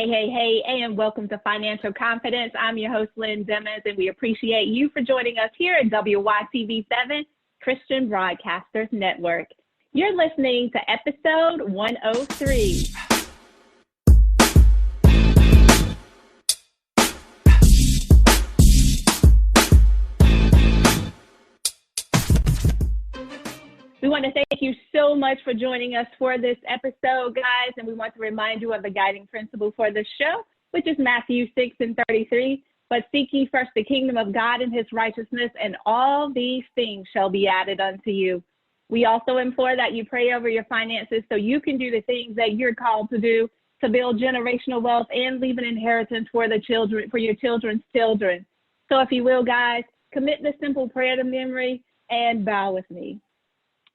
Hey, and welcome to Financial Confidence. I'm your host, Lynn Demmons, and we appreciate you for joining us here at WYTV7 Christian Broadcasters Network. You're listening to episode 103. We want to thank you so much for joining us for this episode, guys, and we want to remind you of the guiding principle for this show, which is Matthew 6:33. But seek ye first the kingdom of God and his righteousness, and all these things shall be added unto you. We also implore that you pray over your finances so you can do the things that you're called to do to build generational wealth and leave an inheritance for the children, for your children's children. So if you will, guys, commit this simple prayer to memory and bow with me.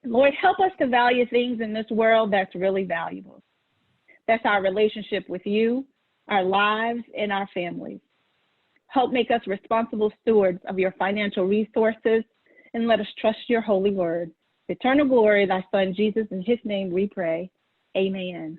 Lord, help us to value things in this world that's really valuable. That's our relationship with you, our lives, and our families. Help make us responsible stewards of your financial resources, and let us trust your holy word. Eternal glory, thy son Jesus, in his name we pray. Amen.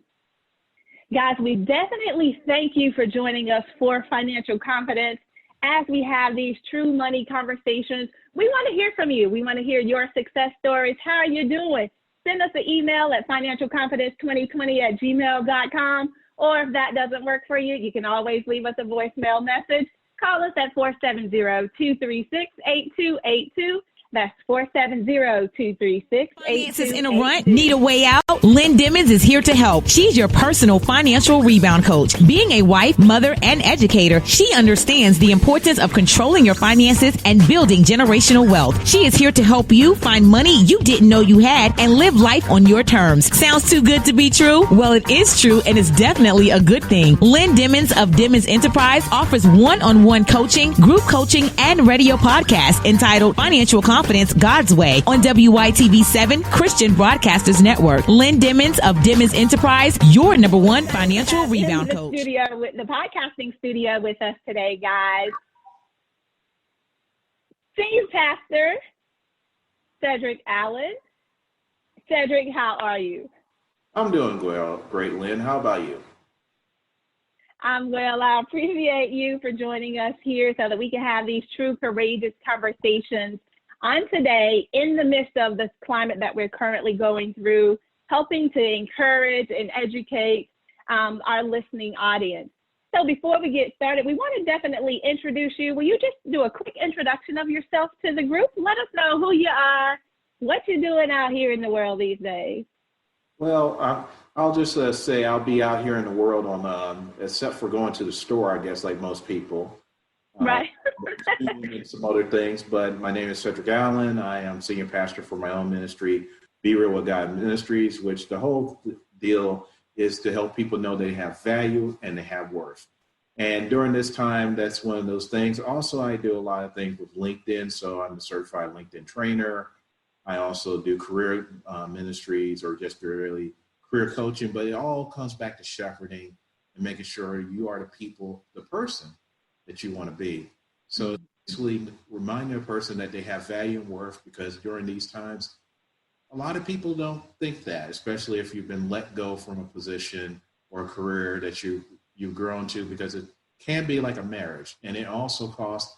Guys, we definitely thank you for joining us for Financial Confidence. As we have these true money conversations, we want to hear from you. We want to hear your success stories. How are you doing? Send us an email at financialconfidence2020@gmail.com. Or if that doesn't work for you, you can always leave us a voicemail message. Call us at 470-236-8282. That's 470-236-8282. Finances in a rut? Need a way out? Lynn Demmons is here to help. She's your personal financial rebound coach. Being a wife, mother, and educator, she understands the importance of controlling your finances and building generational wealth. She is here to help you find money you didn't know you had and live life on your terms. Sounds too good to be true? Well, it is true, and it's definitely a good thing. Lynn Demmons of Demmons Enterprise offers one-on-one coaching, group coaching, and radio podcasts entitled Financial Confidence God's Way on WYTV7 Christian Broadcasters Network. Lynn Demmons of Demmons Enterprise, your number one financial rebound coach. The podcasting studio with us today, guys. Senior Pastor Cedric Allen. Cedric, how are you? I'm doing well. Great, Lynn. How about you? I'm well. I appreciate you for joining us here so that we can have these true, courageous conversations on today in the midst of this climate that we're currently going through, helping to encourage and educate our listening audience. So before we get started, we want to definitely introduce you. Will you just do a quick introduction of yourself to the group? Let us know who you are, what you're doing out here in the world these days. Well, I'll just say I'll be out here in the world on, except for going to the store, I guess, like most people. Right. And some other things, but my name is Cedric Allen. I am senior pastor for my own ministry, Be Real with God Ministries, which the whole deal is to help people know they have value and they have worth. And during this time, that's one of those things. Also, I do a lot of things with LinkedIn, so I'm a certified LinkedIn trainer. I also do career ministries or just really career coaching, but it all comes back to shepherding and making sure you are the person that you want to be. So basically reminding a person that they have value and worth, because during these times, a lot of people don't think that, especially if you've been let go from a position or a career that you've grown to, because it can be like a marriage, and it also costs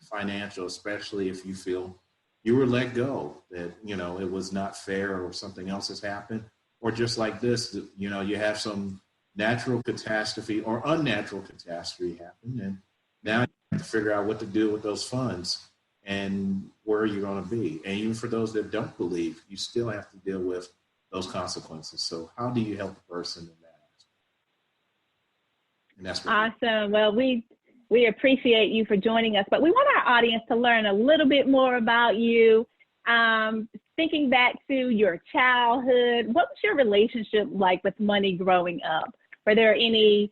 financial, especially if you feel you were let go, that, it was not fair or something else has happened, or just like this, you have some natural catastrophe or unnatural catastrophe happen, and now you have to figure out what to do with those funds and where you're going to be. And even for those that don't believe, you still have to deal with those consequences. So how do you help the person in that aspect? And that's what awesome. Well, we appreciate you for joining us, but we want our audience to learn a little bit more about you. Thinking back to your childhood, what was your relationship like with money growing up? Were there any,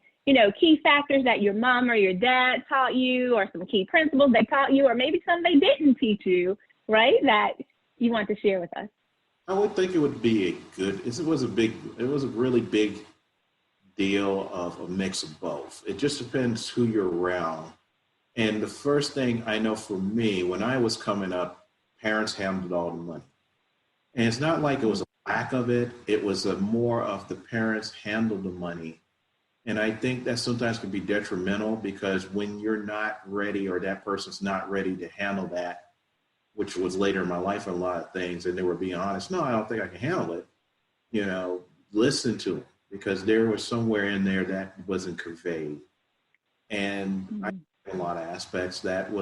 key factors that your mom or your dad taught you, or some key principles they taught you, or maybe some they didn't teach you, right, that you want to share with us? I would think it would be it was a really big deal of a mix of both. It just depends who you're around. And the first thing I know for me, when I was coming up, parents handled all the money. And it's not like it was a lack of it. It was more of the parents handled the money And I think that sometimes can be detrimental because when you're not ready or that person's not ready to handle that, which was later in my life in a lot of things, and they were being honest, no, I don't think I can handle it. Listen to them because there was somewhere in there that wasn't conveyed. And I think a lot of aspects that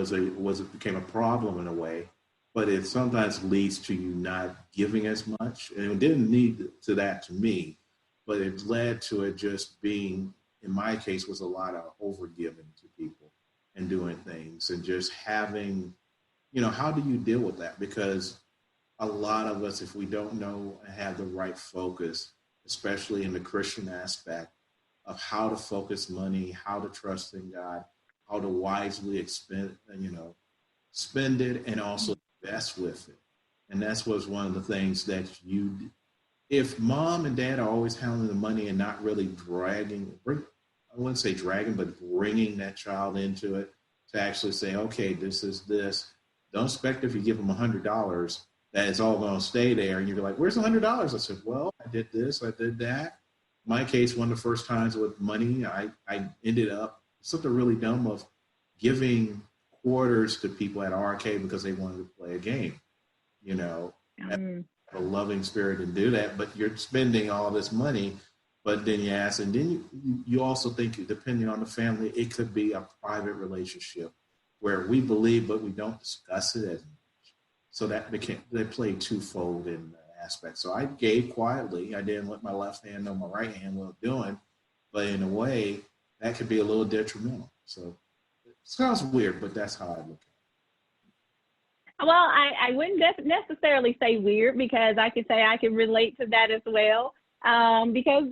became a problem in a way, but it sometimes leads to you not giving as much. And it didn't lead to that to me, but it led to it just being, in my case, was a lot of overgiving to people and doing things and just having, how do you deal with that? Because a lot of us, if we don't know and have the right focus, especially in the Christian aspect of how to focus money, how to trust in God, how to wisely spend it and also invest with it. And that's was one of the things that if mom and dad are always handling the money and not really I wouldn't say dragging, but bringing that child into it to actually say, okay, this is this. Don't expect if you give them $100 that it's all going to stay there. And you're like, where's $100? I said, well, I did this, I did that. My case, one of the first times with money, I ended up something really dumb of giving quarters to people at arcade because they wanted to play a game, a loving spirit and do that, but you're spending all this money, but then you ask, and then you also think, depending on the family, it could be a private relationship where we believe, but we don't discuss it as much. So that they play twofold in the aspect. So I gave quietly. I didn't let my left hand know my right hand what I'm doing, but in a way, that could be a little detrimental. So it sounds weird, but that's how I look at it. Well, I wouldn't necessarily say weird because I could say I can relate to that as well. Because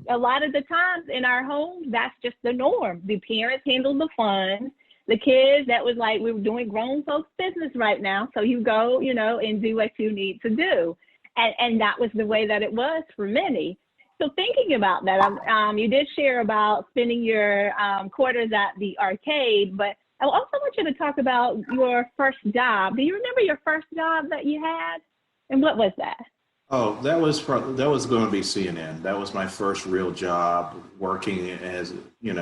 a lot of the times in our homes, that's just the norm. The parents handle the funds. The kids, that was like, we were doing grown folks business right now. So you go, and do what you need to do. And that was the way that it was for many. So thinking about that, you did share about spending your quarters at the arcade, but I also want you to talk about your first job. Do you remember your first job that you had? And what was that? Oh, that was going to be CNN. That was my first real job working as, in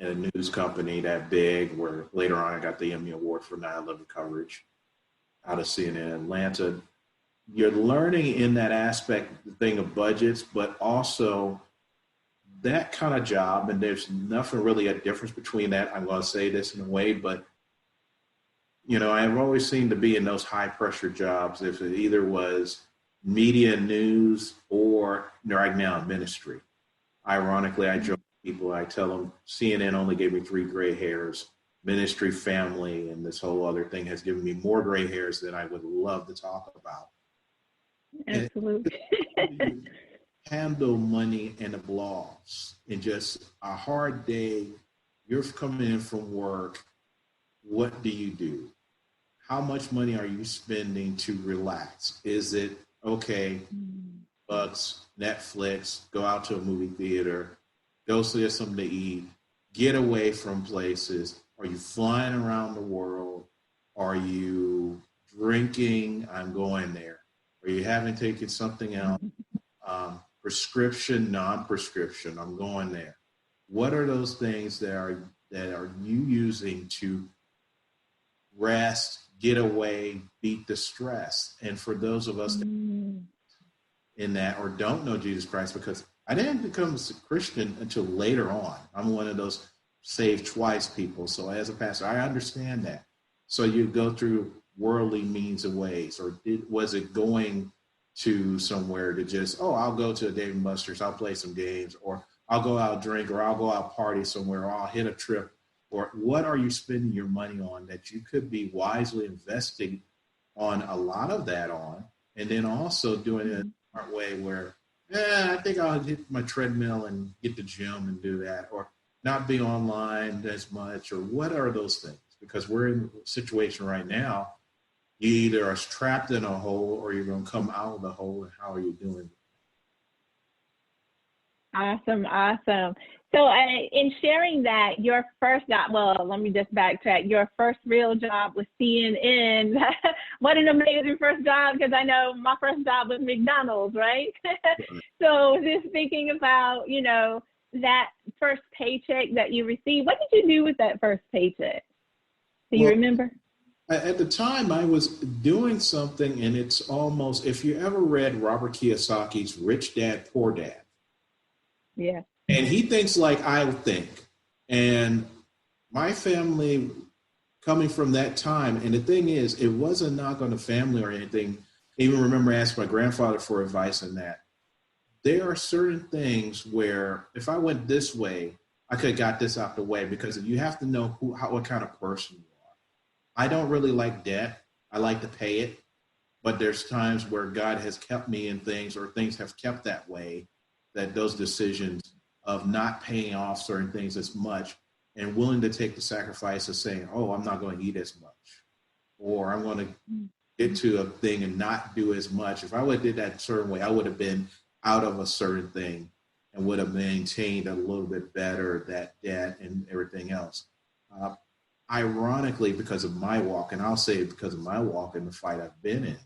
a news company that big, where later on I got the Emmy Award for 9/11 coverage out of CNN Atlanta. You're learning in that aspect, the thing of budgets, but also that kind of job, and there's nothing really a difference between that. I'm going to say this in a way, but, I've always seemed to be in those high pressure jobs, if it either was media news or right now ministry. Ironically, I joke with people, I tell them CNN only gave me 3 gray hairs. Ministry, family, and this whole other thing has given me more gray hairs than I would love to talk about. Absolutely. Handle money and the loss and just a hard day. You're coming in from work. What do you do? How much money are you spending to relax? Is it, okay, bucks, Netflix, go out to a movie theater, go see something to eat, get away from places? Are you flying around the world? Are you drinking? I'm going there. Are you having taken something else? Prescription, non-prescription, I'm going there. What are those things that are you using to rest, get away, beat the stress? And for those of us in that or don't know Jesus Christ, because I didn't become a Christian until later on. I'm one of those saved twice people. So as a pastor, I understand that. So you go through worldly means and ways, or was it going to somewhere to just, I'll go to a Dave & Buster's, I'll play some games, or I'll go out drink, or I'll go out party somewhere, or I'll hit a trip? Or what are you spending your money on that you could be wisely investing on a lot of that on, and then also doing it in a smart way where, I think I'll hit my treadmill and get the gym and do that, or not be online as much, or what are those things? Because we're in a situation right now, you either are trapped in a hole or you're going to come out of the hole, and how are you doing? Awesome. So in sharing that, your first job, well, let me just backtrack. Your first real job was CNN. What an amazing first job, because I know my first job was McDonald's, right? So just thinking about, that first paycheck that you received, what did you do with that first paycheck? Do you remember? At the time, I was doing something, and it's almost, if you ever read Robert Kiyosaki's Rich Dad, Poor Dad. Yeah. And he thinks like I think. And my family, coming from that time, and the thing is, it wasn't a knock on the family or anything. I even remember asking my grandfather for advice on that. There are certain things where if I went this way, I could have got this out the way, because you have to know what kind of person you are. I don't really like debt. I like to pay it. But there's times where God has kept me in things, or things have kept that way, that those decisions of not paying off certain things as much and willing to take the sacrifice of saying, oh, I'm not going to eat as much, or I'm going to get to a thing and not do as much. If I would have did that a certain way, I would have been out of a certain thing and would have maintained a little bit better that debt and everything else. Ironically, because of my walk, and I'll say because of my walk and the fight I've been in,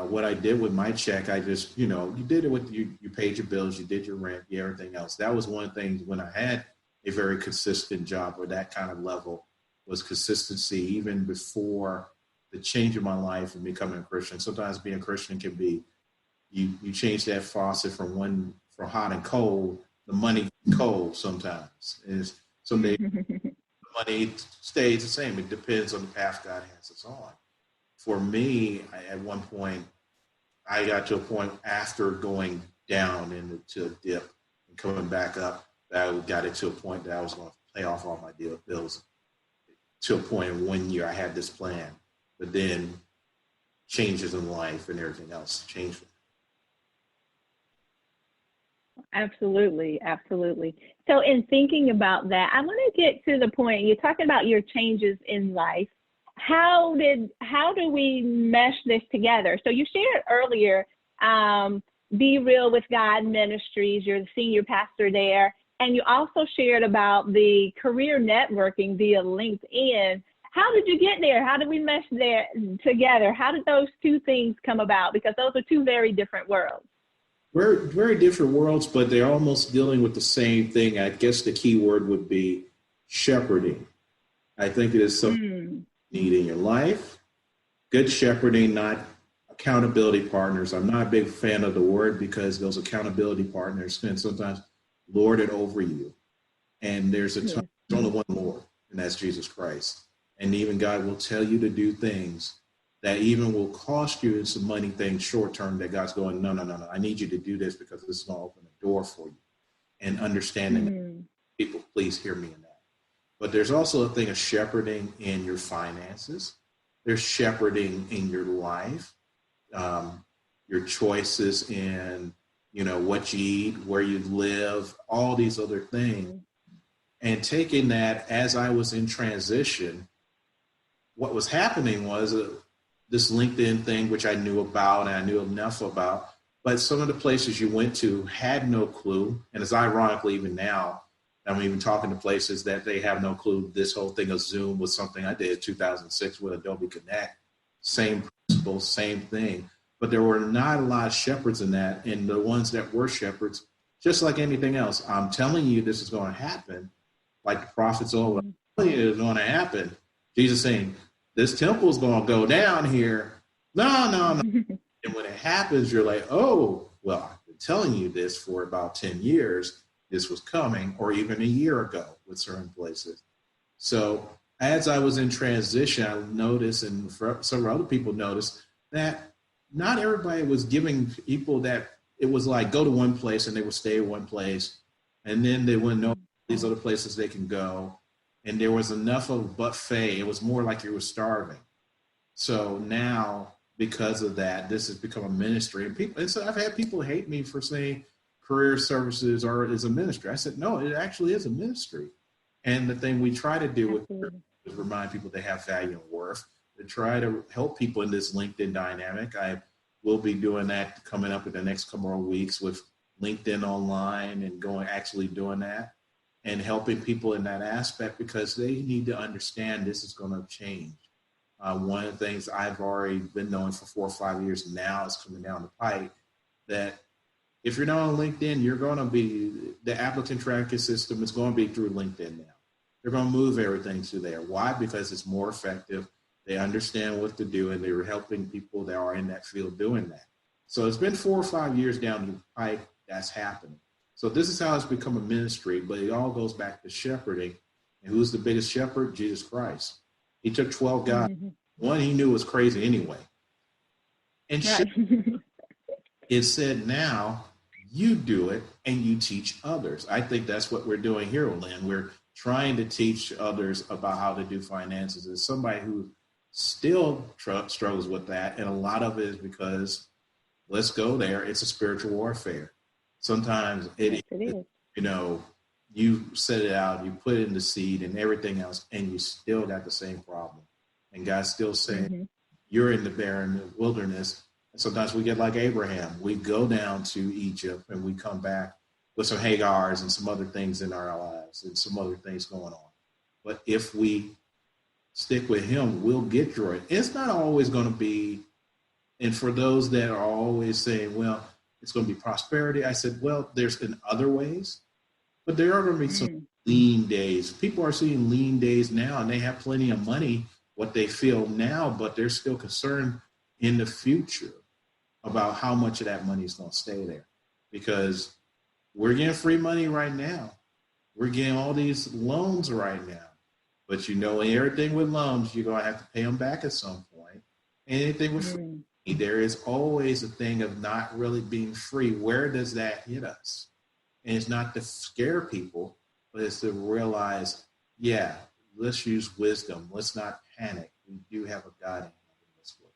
what I did with my check, I just, you did it with you paid your bills, you did your rent, everything else. That was one of the things when I had a very consistent job, or that kind of level, was consistency, even before the change of my life and becoming a Christian. Sometimes being a Christian can be, you change that faucet from hot and cold, the money cold sometimes. Someday the money stays the same. It depends on the path God has us on. For me, at one point, I got to a point after going down into a dip and coming back up, that I got it to a point that I was going to pay off all my bills. To a point in 1 year, I had this plan, but then changes in life and everything else changed. Absolutely. So in thinking about that, I want to get to the point, you're talking about your changes in life. How do we mesh this together? So you shared earlier, Be Real with God Ministries, you're the senior pastor there, and you also shared about the career networking via LinkedIn. How did you get there? How did we mesh there together? How did those two things come about? Because those are two very different worlds. We're very different worlds, but they're almost dealing with the same thing. I guess the key word would be shepherding. I think it is something you need in your life. Good shepherding, not accountability partners. I'm not a big fan of the word, because those accountability partners can sometimes lord it over you. And there's there's only one Lord, and that's Jesus Christ. And even God will tell you to do things that even will cost you some money things short term, that God's going, no. I need you to do this because this is going to open a door for you. And understanding people, please hear me in that. But there's also a thing of shepherding in your finances. There's shepherding in your life, your choices in, what you eat, where you live, all these other things. And taking that, as I was in transition, what was happening was this LinkedIn thing, which I knew about and I knew enough about, but some of the places you went to had no clue. And it's ironically, even now, I'm even talking to places that they have no clue. This whole thing of Zoom was something I did in 2006 with Adobe Connect. Same principle, same thing. But there were not a lot of shepherds in that. And the ones that were shepherds, just like anything else, I'm telling you this is going to happen. Like the prophets, I'm telling you it's going to happen. Jesus saying, this temple is going to go down here. No. And when it happens, you're like, oh, well, I've been telling you this for about 10 years. This was coming, or even a year ago with certain places. So as I was in transition, I noticed, and several other people noticed, that not everybody was giving people that it was like go to one place and they would stay at one place, and then they wouldn't know these other places they can go. And there was enough of a buffet. It was more like you were starving. So now, because of that, this has become a ministry. And so I've had people hate me for saying career services is a ministry. I said, no, it actually is a ministry. And the thing we try to do is remind people they have value and worth, to try to help people in this LinkedIn dynamic. I will be doing that coming up in the next couple of weeks with LinkedIn Online and actually doing that and helping people in that aspect, because they need to understand this is going to change. One of the things I've already been knowing for 4 or 5 years now is coming down the pipe, that If you're not on LinkedIn, the applicant tracking system is going to be through LinkedIn now. They're going to move everything to there. Why? Because it's more effective. They understand what to do, and they're helping people that are in that field doing that. So it's been 4 or 5 years down the pipe that's happening. So this is how it's become a ministry, but it all goes back to shepherding. And who's the biggest shepherd? Jesus Christ. He took 12 guys. Mm-hmm. One he knew was crazy anyway. And right. It said, now you do it and you teach others. I think that's what we're doing here, Lynn. We're trying to teach others about how to do finances. As somebody who still struggles with that, and a lot of it is because, let's go there, it's a spiritual warfare. Sometimes it is. You know, you set it out, you put it in the seed and everything else, and you still got the same problem. And God's still saying, you're in the barren wilderness. And sometimes we get like Abraham. We go down to Egypt and we come back with some Hagars and some other things in our lives and some other things going on. But if we stick with him, we'll get through it. It's not always going to be, and for those that are always saying, well, it's going to be prosperity, I said, well, there's in other ways, but there are going to be some lean days. People are seeing lean days now, and they have plenty of money, what they feel now, but they're still concerned in the future about how much of that money is going to stay there, because we're getting free money right now. We're getting all these loans right now. But you know, everything with loans, you're going to have to pay them back at some point. Anything with free, there is always a thing of not really being free. Where does that hit us? And it's not to scare people, but it's to realize, yeah, let's use wisdom. Let's not panic. We do have a God in this world.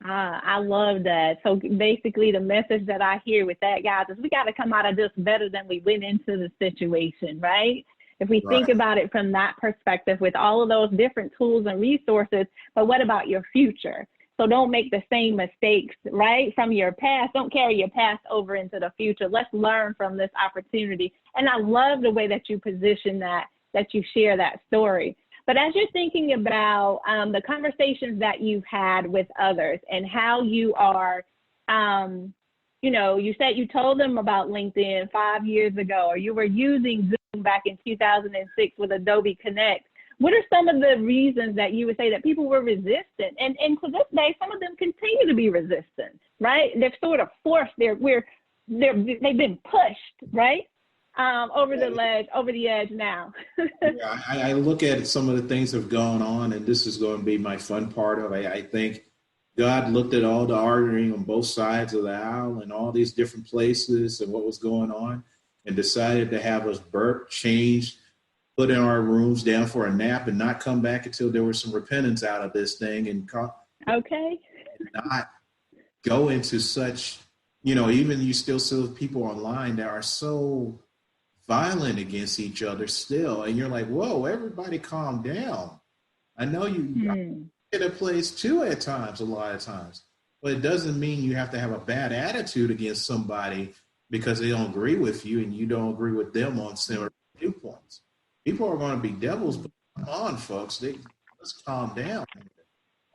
I love that. So basically the message that I hear with that, guys, is we got to come out of this better than we went into the situation, right? If we think about it from that perspective, with all of those different tools and resources, but what about your future? So don't make the same mistakes, right, from your past. Don't carry your past over into the future. Let's learn from this opportunity. And I love the way that you position that you share that story. But as you're thinking about the conversations that you've had with others and how you are, you know, you said you told them about LinkedIn 5 years ago, or you were using Zoom back in 2006 with Adobe Connect. What are some of the reasons that you would say that people were resistant? And to this day, some of them continue to be resistant, right? They're sort of forced. They've been pushed, right? Over the edge now. Yeah, I look at some of the things that have gone on, and this is going to be my fun part of it. I think God looked at all the arguing on both sides of the aisle and all these different places and what was going on, and decided to have us burp, change, put in our rooms down for a nap, and not come back until there was some repentance out of this thing, and not go into such, you know, even you still see people online that are so violent against each other still, and you're like, whoa, everybody calm down. I know you get a place too at times, a lot of times, but it doesn't mean you have to have a bad attitude against somebody because they don't agree with you and you don't agree with them on similar viewpoints. People are going to be devils, but come on, folks, let's calm down.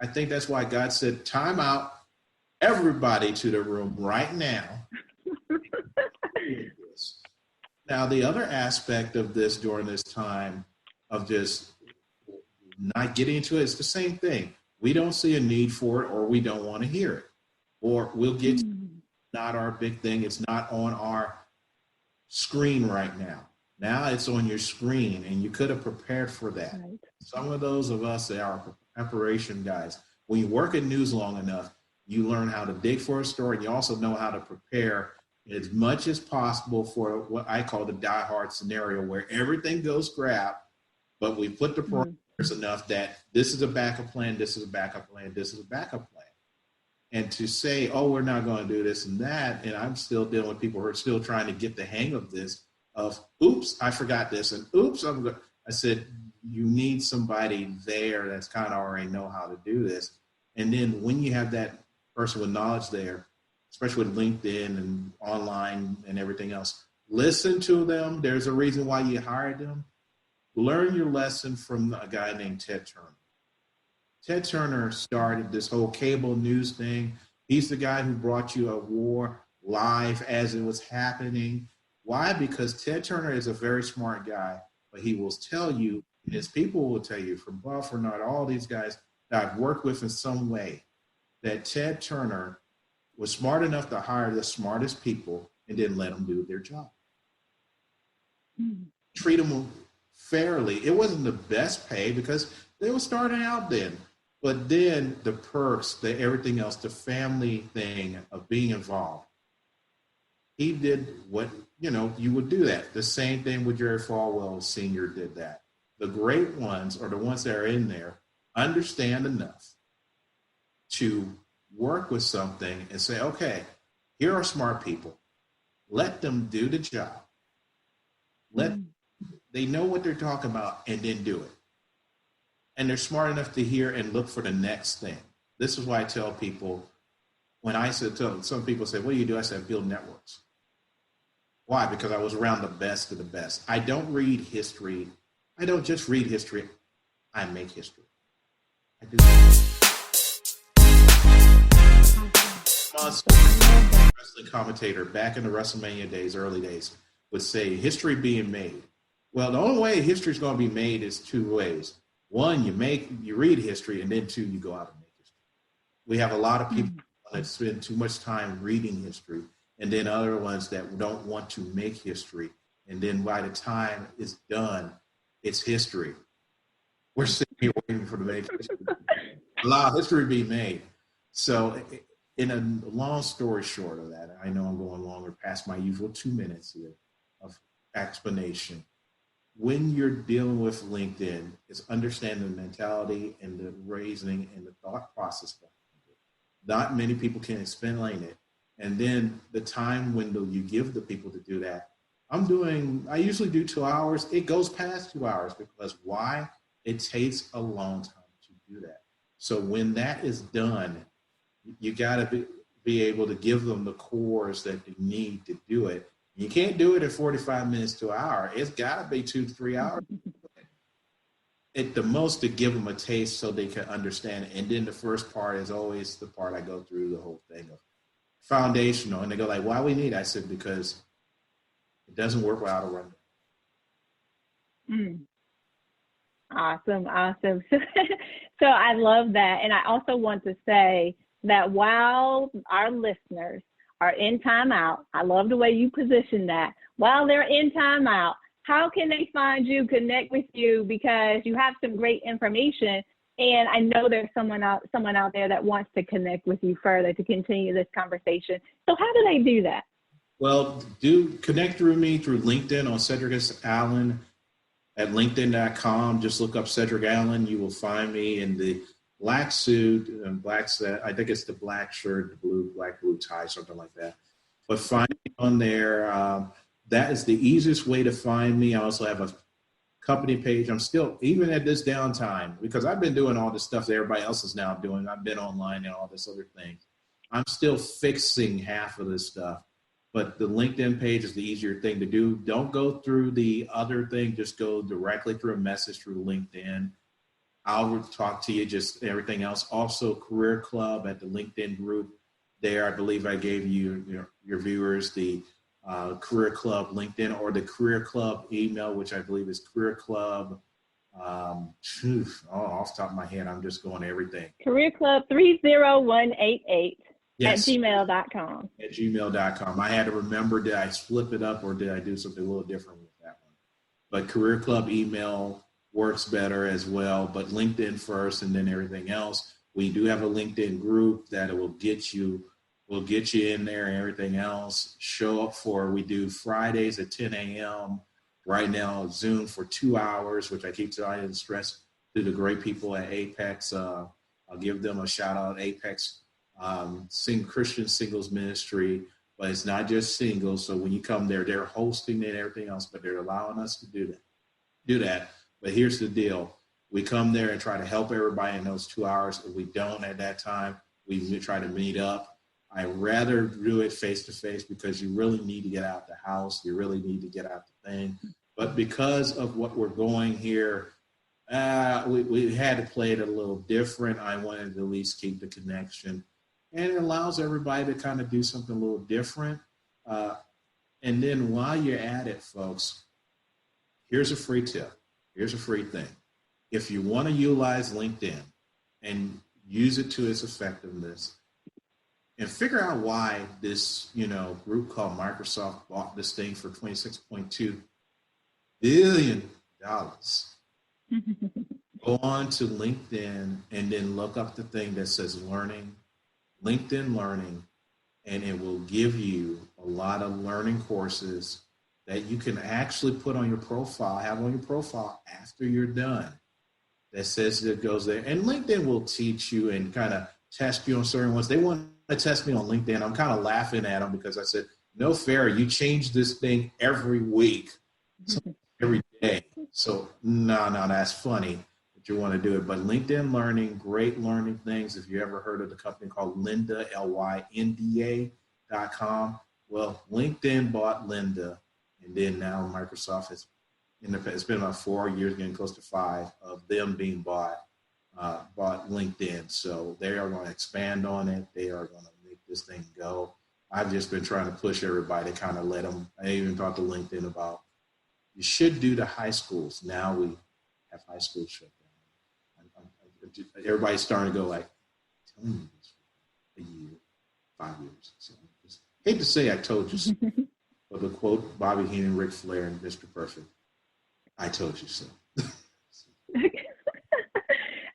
I think that's why God said, time out, everybody to the room right now. Now, the other aspect of this during this time of just not getting into it, it's the same thing. We don't see a need for it, or we don't want to hear it, or we'll get not our big thing. It's not on our screen right now. Now it's on your screen, and you could have prepared for that. Right. Some of those of us that are preparation guys, when you work in news long enough, you learn how to dig for a story, and you also know how to prepare as much as possible for what I call the die-hard scenario, where everything goes crap, but we put the parameters enough that this is a backup plan, this is a backup plan, this is a backup plan. And to say, oh, we're not going to do this and that, and I'm still dealing with people who are still trying to get the hang of this, of, oops, I forgot this, and oops, I said, you need somebody there that's kind of already know how to do this. And then when you have that person with knowledge there, especially with LinkedIn and online and everything else, listen to them. There's a reason why you hired them. Learn your lesson from a guy named Ted Turner. Ted Turner started this whole cable news thing. He's the guy who brought you a war live as it was happening. Why? Because Ted Turner is a very smart guy, but he will tell you, and his people will tell you from Buff or not, all these guys that I've worked with in some way, that Ted Turner was smart enough to hire the smartest people and then let them do their job. Treat them fairly. It wasn't the best pay because they were starting out then. But then the perks, the everything else, the family thing of being involved. He did what, you would do that. The same thing with Jerry Falwell Sr. did that. The great ones, or the ones that are in there, understand enough to work with something and say, okay, here are smart people. Let them do the job. They know what they're talking about and then do it. And they're smart enough to hear and look for the next thing. This is why I tell people, when I said to some people say, what do you do? I said, build networks. Why? Because I was around the best of the best. I don't read history. I don't just read history. I make history. I do. Wrestling commentator back in the WrestleMania days, early days, would say history being made. Well, the only way history is going to be made is two ways. One, you read history, and then two, you go out and make history. We have a lot of people that spend too much time reading history, and then other ones that don't want to make history. And then by the time it's done, it's history. We're sitting here waiting for the make history. Allow history be made. So in a long story short of that, I know I'm going longer past my usual 2 minutes here of explanation. When you're dealing with LinkedIn, it's understanding the mentality and the reasoning and the thought process behind it. Not many people can explain it. And then the time window you give the people to do that. I usually do 2 hours. It goes past 2 hours because why? It takes a long time to do that. So when that is done, you got to be able to give them the cores that they need to do it. You can't do it in 45 minutes to an hour. It's got to be 2 to 3 hours. At the most, to give them a taste so they can understand it. And then the first part is always the part I go through the whole thing of foundational. And they go like, why we need it? I said, because it doesn't work without a rundown. Awesome. So I love that. And I also want to say that while our listeners are in timeout, I love the way you position that. While they're in timeout, how can they find you, connect with you? Because you have some great information. And I know there's someone out there that wants to connect with you further to continue this conversation. So how do they do that? Well, do connect through me through LinkedIn on Cedric Allen at linkedin.com. Just look up Cedric Allen. You will find me in the black suit and black set. I think it's the black shirt, the black blue tie, something like that. But find me on there. That is the easiest way to find me. I also have a company page. I'm still, even at this downtime, because I've been doing all this stuff that everybody else is now doing. I've been online and all this other thing. I'm still fixing half of this stuff. But the LinkedIn page is the easier thing to do. Don't go through the other thing. Just go directly through a message through LinkedIn. I'll talk to you, just everything else. Also, Career Club at the LinkedIn group there. I believe I gave you, your viewers the Career Club LinkedIn or the Career Club email, which I believe is Career Club. Off the top of my head, I'm just going to everything. Career Club 30188 yes. at gmail.com. At gmail.com. I had to remember, did I flip it up or did I do something a little different with that one? But Career Club email works better as well, but LinkedIn first and then everything else. We do have a LinkedIn group that will get you in there and everything else. Show up for, we do Fridays at 10 a.m. Right now, Zoom for 2 hours, which I keep trying to stress to the great people at Apex. I'll give them a shout out, Apex Christian Singles Ministry, but it's not just singles. So when you come there, they're hosting and everything else, but they're allowing us to do that. But here's the deal. We come there and try to help everybody in those 2 hours. If we don't at that time, we try to meet up. I rather do it face-to-face because you really need to get out the house. You really need to get out the thing. But because of what we're going here, we had to play it a little different. I wanted to at least keep the connection. and it allows everybody to kind of do something a little different. And then while you're at it, folks, here's a free tip. Here's a free thing. If you want to utilize LinkedIn and use it to its effectiveness, and figure out why this, group called Microsoft bought this thing for $26.2 billion. Go on to LinkedIn and then look up the thing that says learning, LinkedIn Learning, and it will give you a lot of learning courses that you can actually put on your profile, have on your profile after you're done. That says that it goes there. And LinkedIn will teach you and kind of test you on certain ones. They want to test me on LinkedIn. I'm kind of laughing at them because I said, no fair, you change this thing every week, every day. So no, that's funny that you want to do it. But LinkedIn Learning, great learning things. If you ever heard of the company called Lynda, LYNDA.com. Well, LinkedIn bought Lynda, and then now Microsoft has, it's been about 4 years, getting close to 5 of them being bought LinkedIn. So they are going to expand on it. They are going to make this thing go. I've just been trying to push everybody to kind of let them. I even talked to LinkedIn about you should do the high schools. Now we have high schools shut down. Everybody's starting to go like, telling you this for a year, 5 years. So I just hate to say I told you so. But the quote Bobby Heenan, Ric Flair, and Mr. Perfect, I told you so.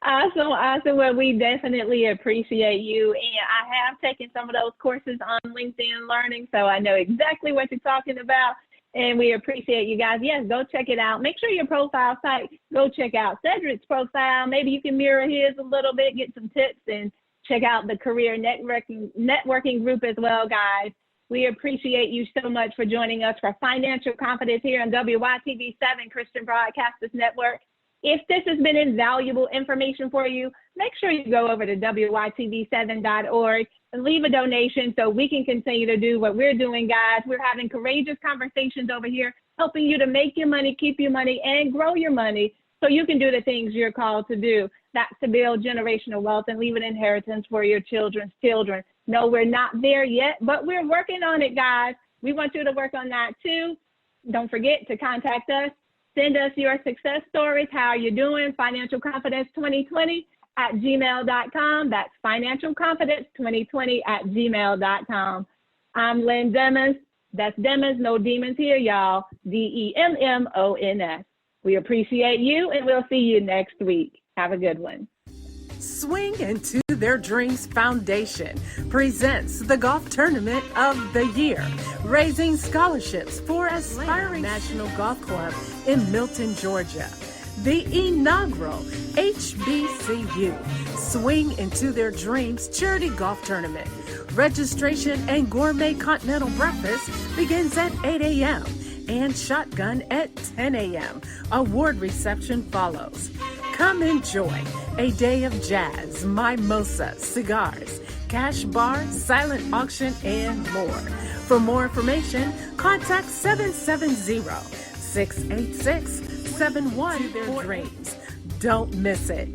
Awesome. Well, we definitely appreciate you. And I have taken some of those courses on LinkedIn Learning, so I know exactly what you're talking about. And we appreciate you guys. Yes, go check it out. Make sure your profile site, go check out Cedric's profile. Maybe you can mirror his a little bit, get some tips, and check out the career networking group as well, guys. We appreciate you so much for joining us for Financial Confidence here on WYTV7 Christian Broadcasters Network. If this has been invaluable information for you, make sure you go over to WYTV7.org and leave a donation so we can continue to do what we're doing, guys. We're having courageous conversations over here, helping you to make your money, keep your money, and grow your money so you can do the things you're called to do. That's to build generational wealth and leave an inheritance for your children's children. No, we're not there yet, but we're working on it, guys. We want you to work on that too. Don't forget to contact us. Send us your success stories. How are you doing? financialconfidence2020@gmail.com. That's financialconfidence2020@gmail.com. I'm Lynn Demons. That's Demons, no demons here, y'all. DEMMONS. We appreciate you, and we'll see you next week. Have a good one. Swing Into Their Dreams Foundation presents the Golf Tournament of the Year, raising scholarships for aspiring National Golf Club in Milton, Georgia. The inaugural HBCU Swing Into Their Dreams Charity Golf Tournament. Registration and gourmet continental breakfast begins at 8 a.m. and shotgun at 10 a.m. Award reception follows. Come enjoy a day of jazz, mimosa, cigars, cash bar, silent auction, and more. For more information, contact 770-686-7143. Don't miss it.